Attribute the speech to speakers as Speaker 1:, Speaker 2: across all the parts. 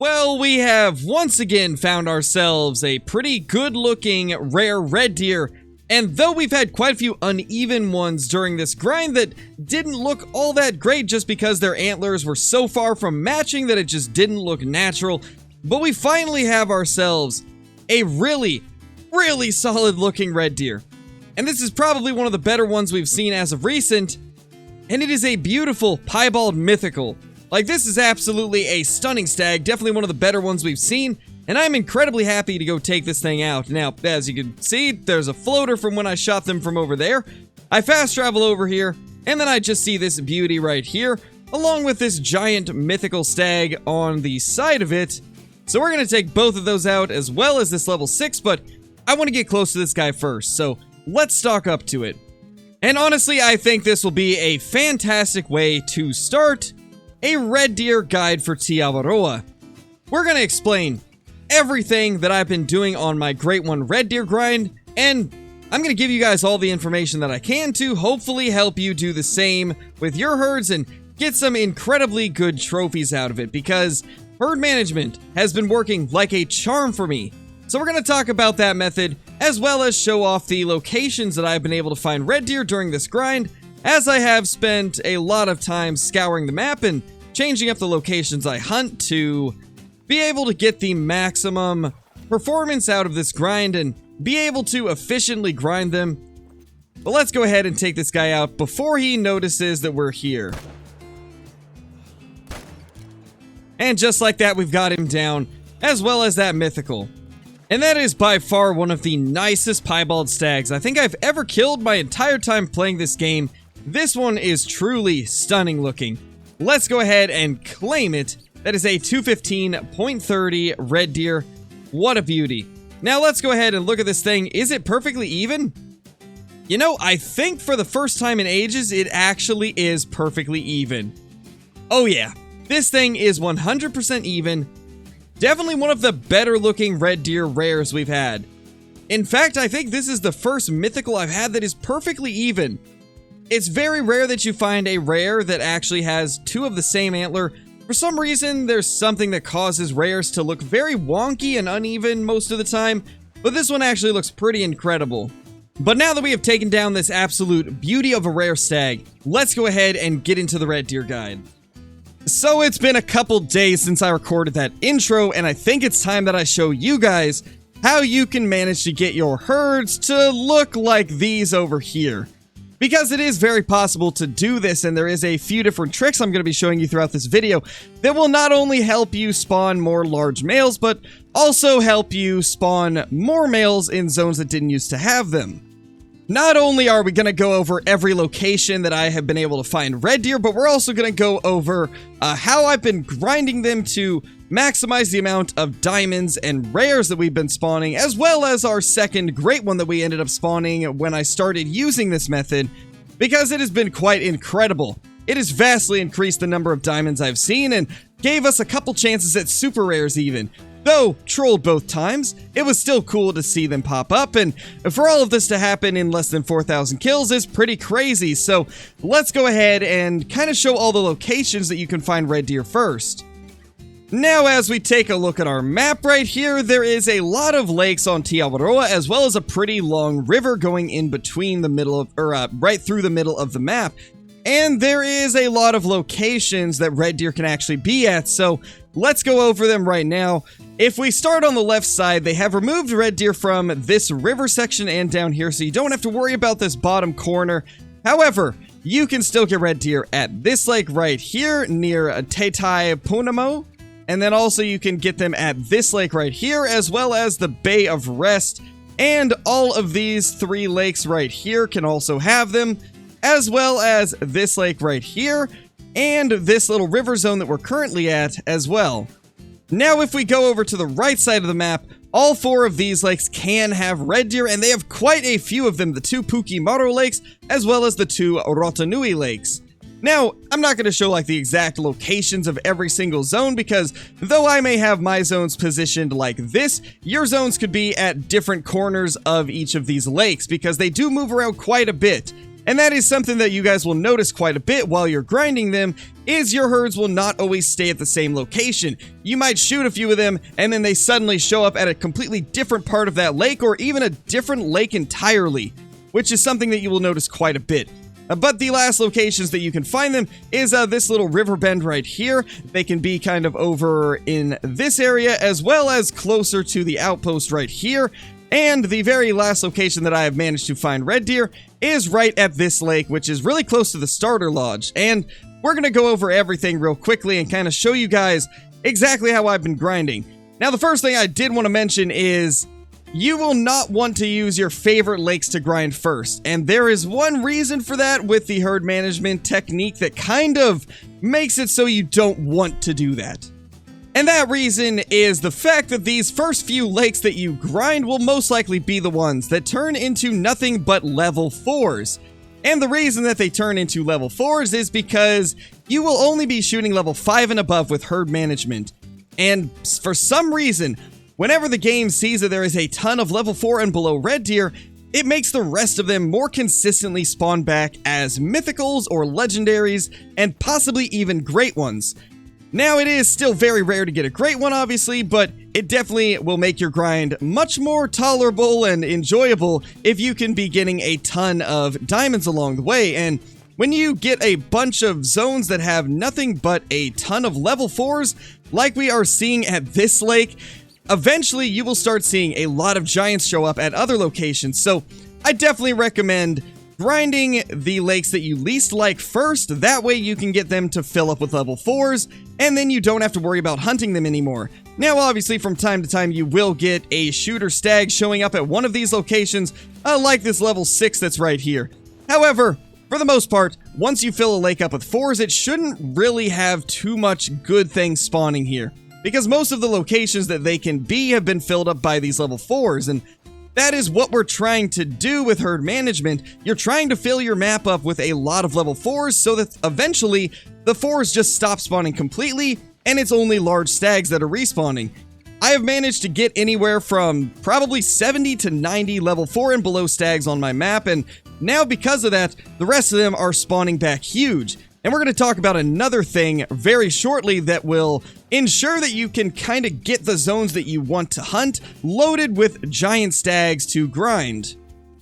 Speaker 1: Well, we have once again found ourselves a pretty good-looking rare red deer, and though we've had quite a few uneven ones during this grind that didn't look all that great just because their antlers were so far from matching that it just didn't look natural, but we finally have ourselves a really solid-looking red deer. And this is probably one of the better ones we've seen as of recent, and it is a beautiful piebald mythical. Like, this is absolutely a stunning stag, definitely one of the better ones we've seen, and I'm incredibly happy to go take this thing out. Now, as you can see, there's a floater from when I shot them from over there. I fast travel over here, and then I just see this beauty right here, along with this giant mythical stag on the side of it. So we're going to take both of those out, as well as this level 6, but I want to get close to this guy first, so let's stalk up to it. And honestly, I think this will be a fantastic way to start a red deer guide for Te Awaroa. We're going to explain everything that I've been doing on my Great One Red Deer grind, and I'm going to give you guys all the information that I can to hopefully help you do the same with your herds and get some incredibly good trophies out of it, because herd management has been working like a charm for me. So we're going to talk about that method, as well as show off the locations that I've been able to find red deer during this grind, as I have spent a lot of time scouring the map and changing up the locations I hunt to be able to get the maximum performance out of this grind and be able to efficiently grind them. But let's go ahead and take this guy out before he notices that we're here. And just like that, we've got him down, as well as that mythical. And that is by far one of the nicest piebald stags I think I've ever killed my entire time playing this game. This one is truly stunning looking. Let's go ahead and claim it. That is a 215.30 red deer. What a beauty. Now let's go ahead and look at this thing. Is it perfectly even? You know, I think for the first time in ages, it actually is perfectly even. Oh yeah, this thing is 100% even. Definitely one of the better looking red deer rares we've had. In fact, I think this is the first mythical I've had that is perfectly even. It's very rare that you find a rare that actually has two of the same antler. For some reason, there's something that causes rares to look very wonky and uneven most of the time, but this one actually looks pretty incredible. But now that we have taken down this absolute beauty of a rare stag, let's go ahead and get into the red deer guide. So it's been a couple days since I recorded that intro, and I think it's time that I show you guys how you can manage to get your herds to look like these over here. Because it is very possible to do this, and there is a few different tricks I'm going to be showing you throughout this video that will not only help you spawn more large males, but also help you spawn more males in zones that didn't used to have them. Not only are we going to go over every location that I have been able to find red deer, but we're also going to go over how I've been grinding them to maximize the amount of diamonds and rares that we've been spawning, as well as our second great one that we ended up spawning when I started using this method, because it has been quite incredible. It has vastly increased the number of diamonds I've seen and gave us a couple chances at super rares even. Though trolled both times, it was still cool to see them pop up, and for all of this to happen in less than 4,000 kills is pretty crazy. So let's go ahead and kind of show all the locations that you can find red deer first. Now, as we take a look at our map right here, there is a lot of lakes on Te Awaroa, as well as a pretty long river going in between the middle of, right through the middle of the map. And there is a lot of locations that red deer can actually be at, so let's go over them right now. If we start on the left side, they have removed red deer from this river section and down here, so you don't have to worry about this bottom corner. However, you can still get red deer at this lake right here near Te Awaroa. And then also you can get them at this lake right here, as well as the Bay of Rest. And all of these three lakes right here can also have them, as well as this lake right here, and this little river zone that we're currently at as well. Now, if we go over to the right side of the map, all four of these lakes can have red deer, and they have quite a few of them, the two Pukimaro lakes, as well as the two Rotanui lakes. Now, I'm not going to show like the exact locations of every single zone, because though I may have my zones positioned like this, your zones could be at different corners of each of these lakes, because they do move around quite a bit. And that is something that you guys will notice quite a bit while you're grinding them, is your herds will not always stay at the same location. You might shoot a few of them, and then they suddenly show up at a completely different part of that lake, or even a different lake entirely, which is something that you will notice quite a bit. But the last locations that you can find them is this little river bend right here. They can be kind of over in this area, as well as closer to the outpost right here. And the very last location that I have managed to find red deer is right at this lake, which is really close to the starter lodge. And we're going to go over everything real quickly and kind of show you guys exactly how I've been grinding. Now, the first thing I did want to mention is you will not want to use your favorite lakes to grind first, and there is one reason for that with the herd management technique that kind of makes it so you don't want to do that. And that reason is the fact that these first few lakes that you grind will most likely be the ones that turn into nothing but level 4s. And the reason that they turn into level 4s is because you will only be shooting level 5 and above with herd management. And for some reason, whenever the game sees that there is a ton of level 4 and below red deer, it makes the rest of them more consistently spawn back as mythicals or legendaries, and possibly even great ones. Now, it is still very rare to get a great one, obviously, but it definitely will make your grind much more tolerable and enjoyable if you can be getting a ton of diamonds along the way. And when you get a bunch of zones that have nothing but a ton of level 4s, like we are seeing at this lake, eventually you will start seeing a lot of giants show up at other locations. So I definitely recommend grinding the lakes that you least like first. That way you can get them to fill up with level 4s, and then you don't have to worry about hunting them anymore. Now, obviously, from time to time, you will get a shooter stag showing up at one of these locations, like this level 6 that's right here. However, for the most part, once you fill a lake up with 4s, it shouldn't really have too much good things spawning here, because most of the locations that they can be have been filled up by these level 4s, and that is what we're trying to do with herd management. You're trying to fill your map up with a lot of level 4s so that eventually the 4s just stop spawning completely and it's only large stags that are respawning. I have managed to get anywhere from probably 70 to 90 level 4 and below stags on my map, and now because of that, the rest of them are spawning back huge. And we're going to talk about another thing very shortly that will ensure that you can kind of get the zones that you want to hunt loaded with giant stags to grind.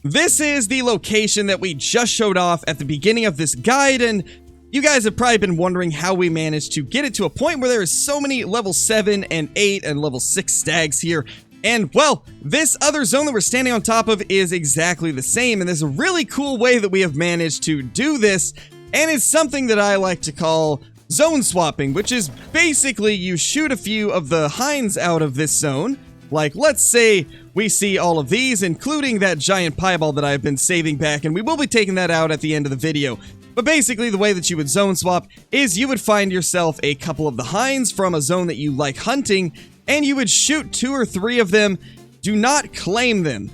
Speaker 1: This is the location that we just showed off at the beginning of this guide, and you guys have probably been wondering how we managed to get it to a point where there is so many level 7 and 8 and level 6 stags here. And, well, this other zone that we're standing on top of is exactly the same, and there's a really cool way that we have managed to do this. And it's something that I like to call zone swapping, which is basically you shoot a few of the hinds out of this zone. Like, let's say we see all of these, including that giant piebald that I've been saving back, and we will be taking that out at the end of the video. But basically, the way that you would zone swap is you would find yourself a couple of the hinds from a zone that you like hunting, and you would shoot 2 or 3 of them. Do not claim them.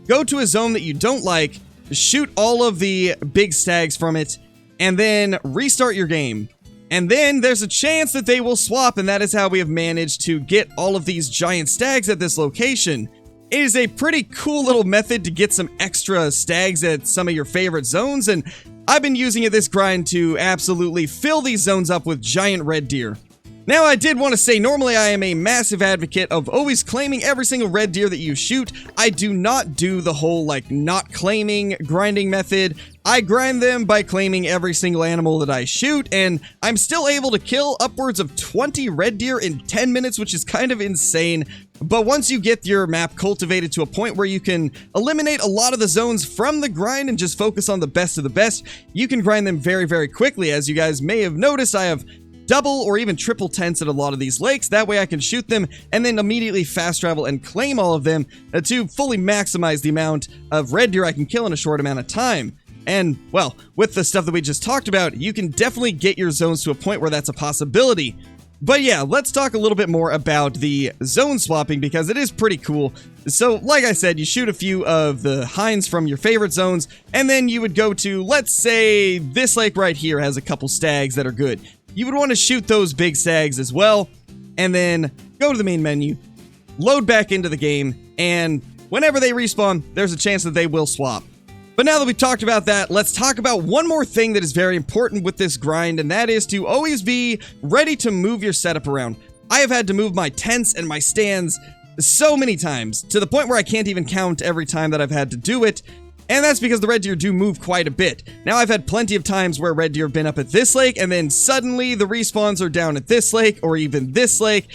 Speaker 1: Go to a zone that you don't like, shoot all of the big stags from it, and then restart your game. And then there's a chance that they will swap, and that is how we have managed to get all of these giant stags at this location. It is a pretty cool little method to get some extra stags at some of your favorite zones, and I've been using it this grind to absolutely fill these zones up with giant red deer. Now, I did want to say, normally I am a massive advocate of always claiming every single red deer that you shoot. I do not do the whole, not claiming grinding method. I grind them by claiming every single animal that I shoot, and I'm still able to kill upwards of 20 red deer in 10 minutes, which is kind of insane. But once you get your map cultivated to a point where you can eliminate a lot of the zones from the grind and just focus on the best of the best, you can grind them very, very quickly. As you guys may have noticed, I have double or even triple tents at a lot of these lakes. That way I can shoot them and then immediately fast travel and claim all of them to fully maximize the amount of red deer I can kill in a short amount of time. And, well, with the stuff that we just talked about, you can definitely get your zones to a point where that's a possibility. But yeah, let's talk a little bit more about the zone swapping, because it is pretty cool. So, like I said, you shoot a few of the hinds from your favorite zones, and then you would go to, let's say, this lake right here has a couple stags that are good. You would want to shoot those big stags as well, and then go to the main menu, load back into the game, and whenever they respawn, there's a chance that they will swap. But now that we've talked about that, let's talk about one more thing that is very important with this grind, and that is to always be ready to move your setup around. I have had to move my tents and my stands so many times, to the point where I can't even count every time that I've had to do it, and that's because the red deer do move quite a bit. Now, I've had plenty of times where red deer have been up at this lake, and then suddenly the respawns are down at this lake, or even this lake.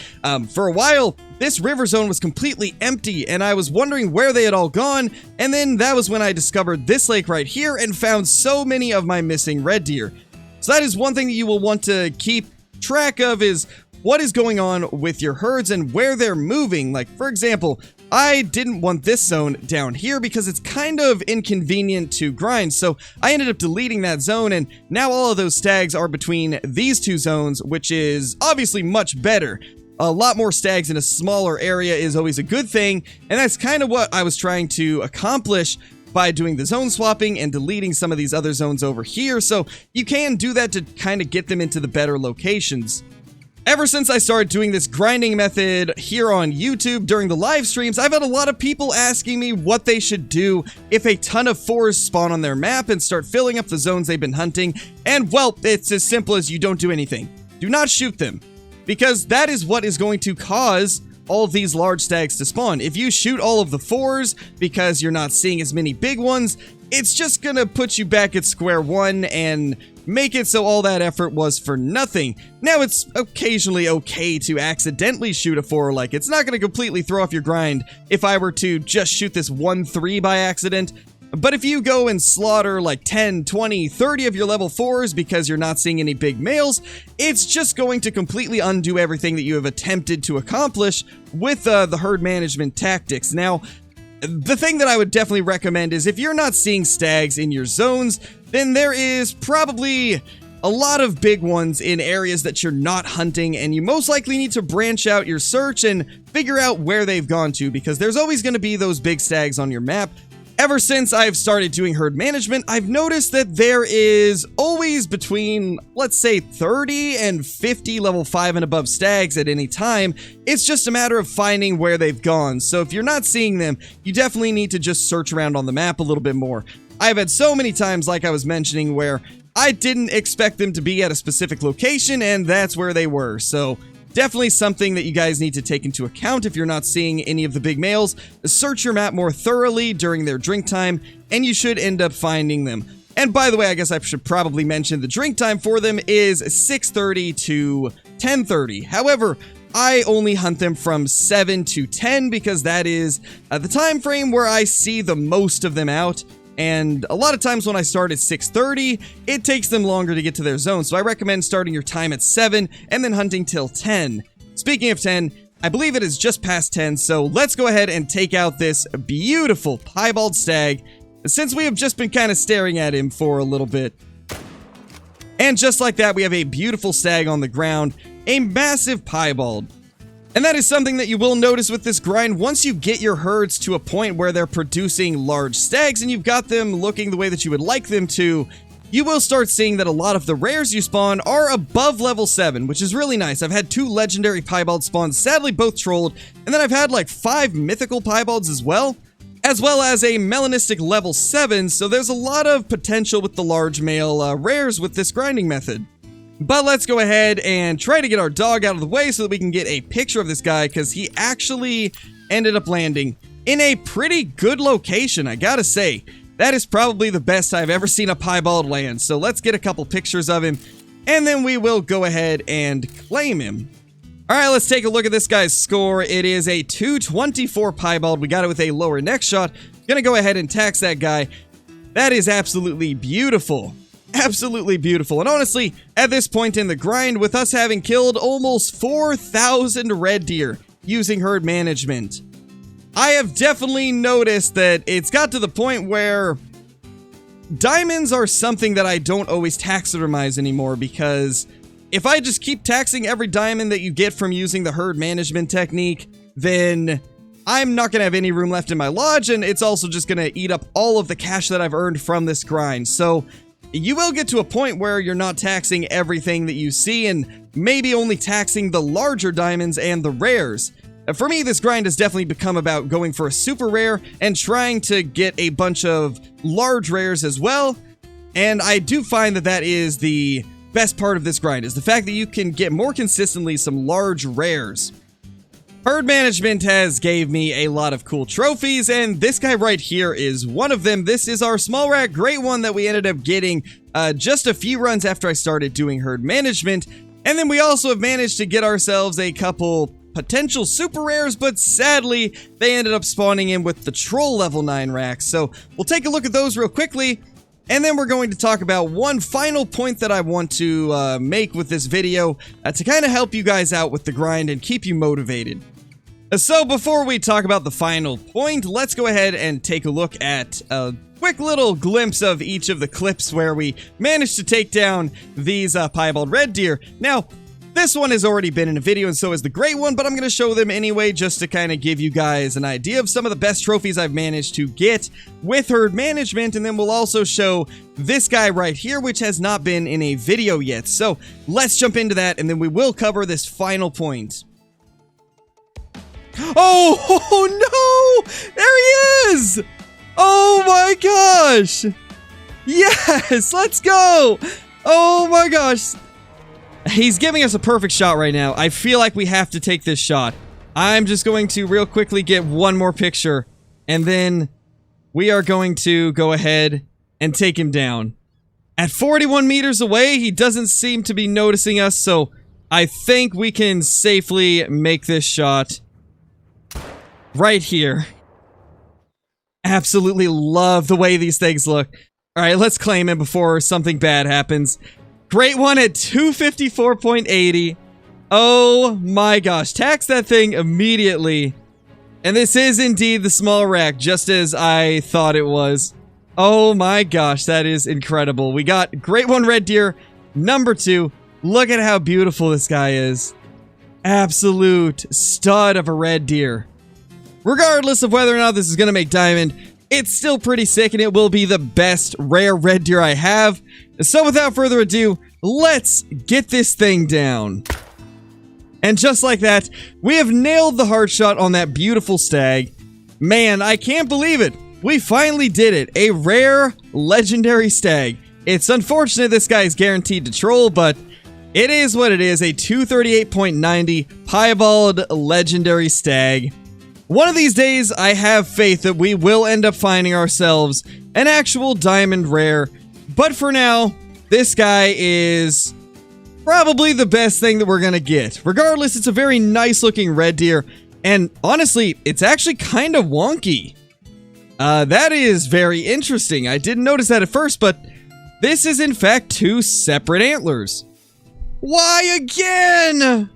Speaker 1: For a while, this river zone was completely empty, and I was wondering where they had all gone, and then that was when I discovered this lake right here and found so many of my missing red deer. So that is one thing that you will want to keep track of, is what is going on with your herds and where they're moving. Like, for example, I didn't want this zone down here because it's kind of inconvenient to grind, so I ended up deleting that zone, and now all of those stags are between these two zones, which is obviously much better. A lot more stags in a smaller area is always a good thing, and that's kind of what I was trying to accomplish by doing the zone swapping and deleting some of these other zones over here, so you can do that to kind of get them into the better locations. Ever since I started doing this grinding method here on YouTube during the live streams, I've had a lot of people asking me what they should do if a ton of fours spawn on their map and start filling up the zones they've been hunting, and well, it's as simple as you don't do anything. Do not shoot them, because that is what is going to cause all of these large stags to spawn. If you shoot all of the fours because you're not seeing as many big ones, it's just gonna put you back at square one and make it so all that effort was for nothing. Now, it's occasionally okay to accidentally shoot a 4, like it's not gonna completely throw off your grind if I were to just shoot this 1-3 by accident. But if you go and slaughter like 10, 20, 30 of your level 4s because you're not seeing any big males, it's just going to completely undo everything that you have attempted to accomplish with the herd management tactics. Now, the thing that I would definitely recommend is if you're not seeing stags in your zones, then there is probably a lot of big ones in areas that you're not hunting, and you most likely need to branch out your search and figure out where they've gone to, because there's always going to be those big stags on your map. Ever since I've started doing herd management, I've noticed that there is always between, let's say, 30 and 50 level 5 and above stags at any time. It's just a matter of finding where they've gone. So if you're not seeing them, you definitely need to just search around on the map a little bit more. I've had so many times, like I was mentioning, where I didn't expect them to be at a specific location, and that's where they were. So definitely something that you guys need to take into account if you're not seeing any of the big males. Search your map more thoroughly during their drink time, and you should end up finding them. And by the way, I guess I should probably mention the drink time for them is 6:30 to 10:30. However, I only hunt them from 7 to 10 because that is the time frame where I see the most of them out. And a lot of times when I start at 6:30, it takes them longer to get to their zone, so I recommend starting your time at 7 and then hunting till 10. Speaking of 10, I believe it is just past 10, so let's go ahead and take out this beautiful piebald stag, since we have just been kind of staring at him for a little bit. And just like that, we have a beautiful stag on the ground, a massive piebald. And that is something that you will notice with this grind. Once you get your herds to a point where they're producing large stags and you've got them looking the way that you would like them to, you will start seeing that a lot of the rares you spawn are above level 7, which is really nice. I've had 2 legendary piebald spawns, sadly both trolled, and then I've had like 5 mythical piebalds as well as a melanistic level 7, so there's a lot of potential with the large male rares with this grinding method. But let's go ahead and try to get our dog out of the way so that we can get a picture of this guy, because he actually ended up landing in a pretty good location, I gotta say. That is probably the best I've ever seen a piebald land. So let's get a couple pictures of him, and then we will go ahead and claim him. Alright, let's take a look at this guy's score. It is a 224 piebald. We got it with a lower neck shot. Gonna go ahead and tax that guy. That is absolutely beautiful. Absolutely beautiful. And honestly, at this point in the grind, with us having killed almost 4,000 red deer using herd management, I have definitely noticed that it's got to the point where diamonds are something that I don't always taxidermize anymore, because if I just keep taxing every diamond that you get from using the herd management technique, then I'm not going to have any room left in my lodge, and it's also just going to eat up all of the cash that I've earned from this grind. So you will get to a point where you're not taxing everything that you see and maybe only taxing the larger diamonds and the rares. For me, this grind has definitely become about going for a super rare and trying to get a bunch of large rares as well. And I do find that that is the best part of this grind, is the fact that you can get more consistently some large rares. Herd management has gave me a lot of cool trophies, and this guy right here is one of them. This is our small rat great one that we ended up getting just a few runs after I started doing herd management. And then we also have managed to get ourselves a couple potential super rares, but sadly, they ended up spawning in with the troll level 9 racks. So we'll take a look at those real quickly, and then we're going to talk about one final point that I want to make with this video to kind of help you guys out with the grind and keep you motivated. So before we talk about the final point, let's go ahead and take a look at a quick little glimpse of each of the clips where we managed to take down these piebald red deer. Now, this one has already been in a video, and so is the great one, but I'm going to show them anyway just to kind of give you guys an idea of some of the best trophies I've managed to get with herd management, and then we'll also show this guy right here, which has not been in a video yet. So let's jump into that, and then we will cover this final point. Oh no! There he is! Oh my gosh! Yes! Let's go! Oh my gosh! He's giving us a perfect shot right now. I feel like we have to take this shot. I'm just going to real quickly get one more picture, and then we are going to go ahead and take him down. At 41 meters away, he doesn't seem to be noticing us, so I think we can safely make this shot right here. Absolutely love the way these things look. Alright, let's claim him before something bad happens. Great one at 254.80. Oh my gosh. Tax that thing immediately. And this is indeed the small rack, just as I thought it was. Oh my gosh, that is incredible. We got great one red deer, number 2. Look at how beautiful this guy is. Absolute stud of a red deer. Regardless of whether or not this is going to make diamond, it's still pretty sick, and it will be the best rare red deer I have. So without further ado, let's get this thing down. And just like that, we have nailed the heart shot on that beautiful stag. Man, I can't believe it. We finally did it. A rare legendary stag. It's unfortunate this guy is guaranteed to troll, but it is what it is. A 238.90 piebald legendary stag. One of these days, I have faith that we will end up finding ourselves an actual diamond rare. But for now, this guy is probably the best thing that we're gonna get. Regardless, it's a very nice looking red deer. And honestly, it's actually kind of wonky. That is very interesting. I didn't notice that at first, but this is in fact 2 separate antlers. Why again?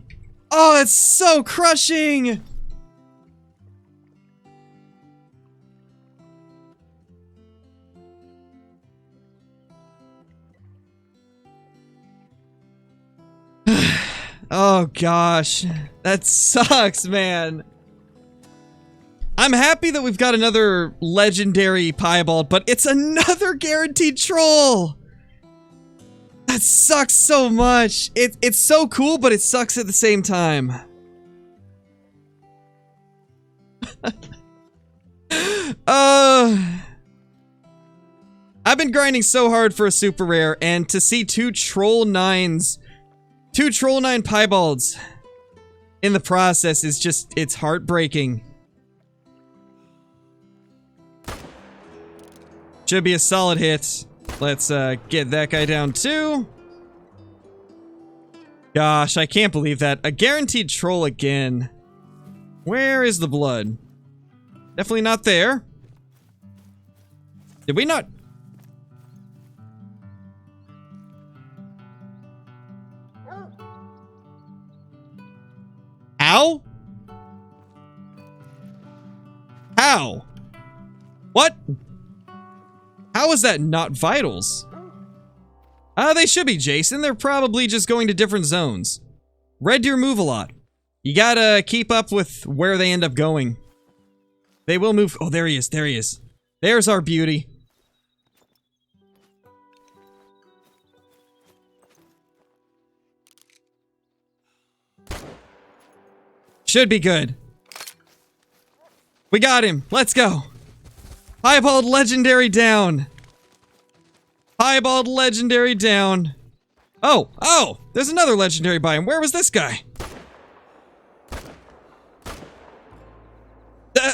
Speaker 1: Oh, it's so crushing. Oh gosh, that sucks, man. I'm happy that we've got another legendary piebald, but it's another guaranteed troll. That sucks so much. It's so cool, but it sucks at the same time. I've been grinding so hard for a super rare, and to see 2 troll 9s, 2 troll 9 piebalds in the process is just, it's heartbreaking. Should be a solid hit. Let's get that guy down too. Gosh, I can't believe that. A guaranteed troll again. Where is the blood? Definitely not there. Did we not? How? How? What? How is that not vitals? They should be, Jason. They're probably just going to different zones. Red deer move a lot. You gotta keep up with where they end up going. They will move. Oh, there he is. There he is. There's our beauty. Should be good. We got him. Let's go. Piebald legendary down. Piebald legendary down. Oh, there's another legendary biome. Where was this guy?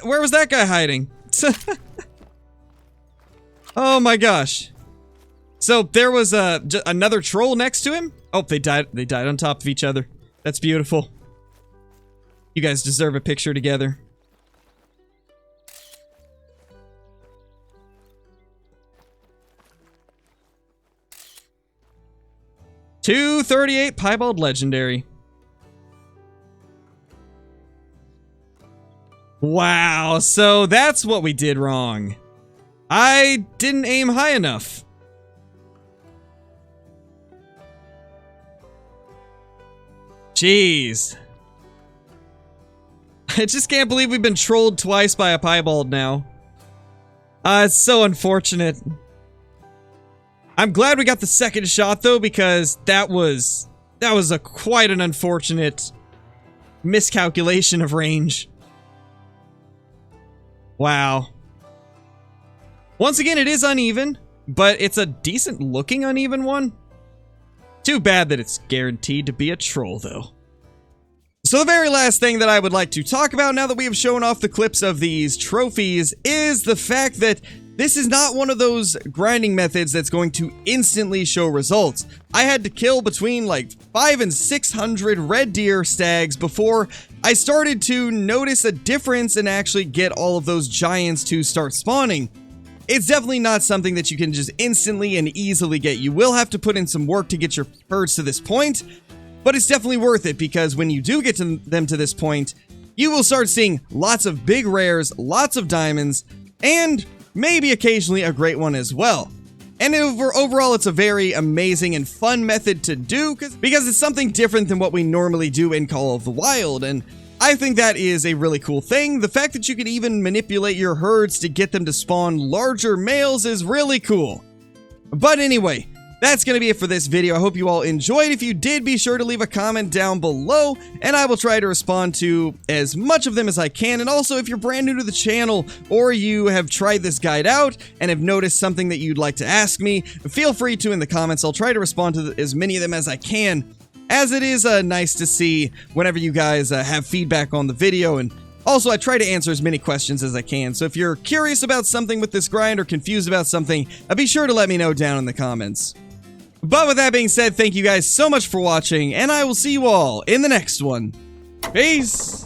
Speaker 1: Where was that guy hiding? Oh my gosh. So there was another troll next to him? Oh, they died on top of each other. That's beautiful. You guys deserve a picture together. $238 Piebald Legendary. Wow, so that's what we did wrong. I didn't aim high enough. Jeez. I just can't believe we've been trolled twice by a piebald now. It's so unfortunate. I'm glad we got the second shot though, because that was quite an unfortunate miscalculation of range. Wow. Once again, it is uneven, but it's a decent looking uneven one. Too bad that it's guaranteed to be a troll though. So the very last thing that I would like to talk about now that we have shown off the clips of these trophies is the fact that this is not one of those grinding methods that's going to instantly show results. I had to kill between like 500 and 600 red deer stags before I started to notice a difference and actually get all of those giants to start spawning. It's definitely not something that you can just instantly and easily get. You will have to put in some work to get your herds to this point, but it's definitely worth it because when you do get to them to this point, you will start seeing lots of big rares, lots of diamonds, and maybe occasionally a great one as well. And overall, it's a very amazing and fun method to do because it's something different than what we normally do in Call of the Wild, and I think that is a really cool thing. The fact that you can even manipulate your herds to get them to spawn larger males is really cool. But anyway, that's going to be it for this video. I hope you all enjoyed. If you did, be sure to leave a comment down below, and I will try to respond to as much of them as I can. And also, if you're brand new to the channel, or you have tried this guide out and have noticed something that you'd like to ask me, feel free to in the comments. I'll try to respond to as many of them as I can, as it is nice to see whenever you guys have feedback on the video. And also, I try to answer as many questions as I can. So if you're curious about something with this grind or confused about something, be sure to let me know down in the comments. But with that being said, thank you guys so much for watching, and I will see you all in the next one. Peace!